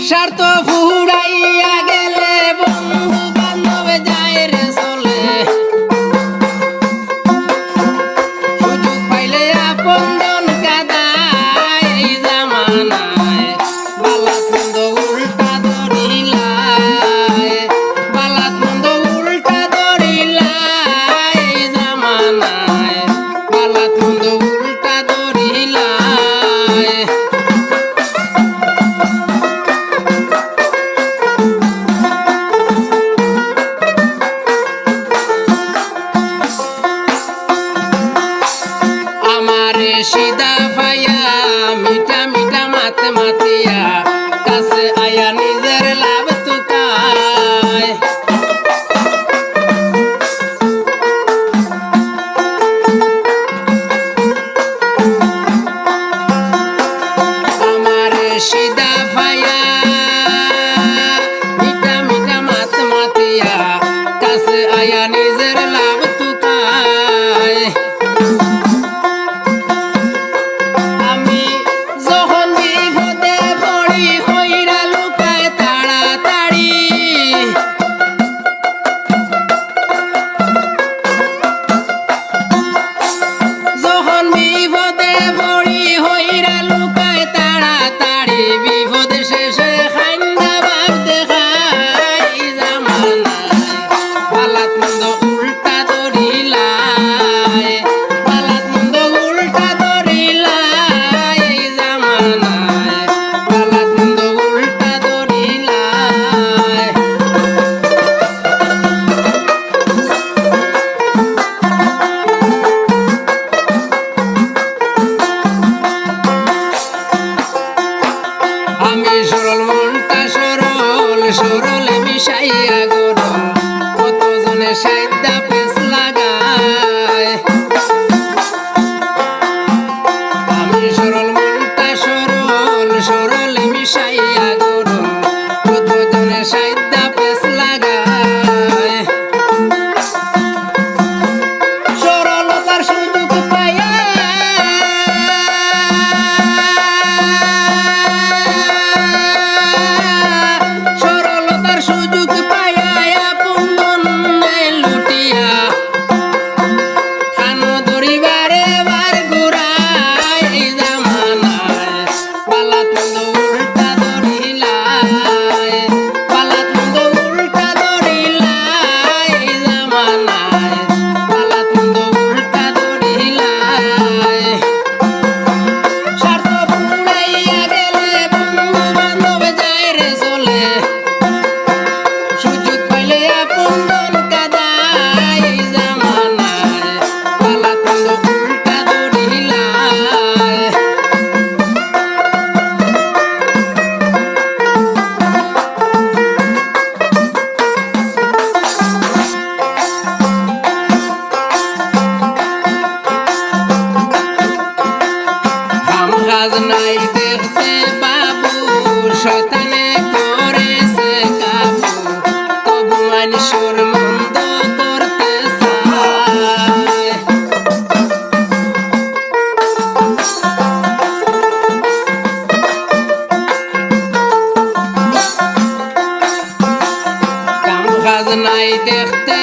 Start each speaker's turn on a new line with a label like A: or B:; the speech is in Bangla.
A: স্বার্থ ফুরাইয়া গেলে বন্ধু বান্ধব যায় রে চলে, সুযোগ পাইলে আপনজন কাদায় এই জামানায় বালাত মন্দ উল্টা ধরিলায়, বালাত মন্দ উল্টা ধরিলায় এই জামানায় বালাত মন্দ উল্টা ধরিলায়। সিদা পাইয়া মিঠা মিঠা মাতে মাতিয়া কাছে আয়া নিজের লাভ তুকায়, আমার সিদা পাইয়া মিঠা মিঠা মাতে মাতিয়া কাছে আয়া নিজের লাভ তুকায়। আমি সরল মনটা সরল সরল মিশাইয়া গরল কতজনে সাইদা পেছ লাগায়, আমি সরল মনটা সরল সরল মিশাইয়া গরল কতজনে সাইদা পেছ লাগায়। সরলতার সুযোগ পাইয়া সুযোগ পাইয়া আপন লুটিয়া খানো ধরিবারে বার ঘুরায় এই জামানায় বালাত মন্দ উল্টা ধরিলায়, বালাত মন্দ উল্টা ধরিলায় এই জামানায় বালাত মন্দ উল্টা ধরিলায়। স্বার্থ ফুরাইয়া গেলে বন্ধু বান্ধব যায় রে চলে, সুযোগ পাইলে আপনজন কাদায় এই জামানায় বালাত মন্দ উল্টা ধরিলায়। কাম কাজ নাই দেখতে বাবু শয়তানে করেছে কাবু, তবু মানুষের মন্দ করতে চায়। কাম কাজ নাই দেখতে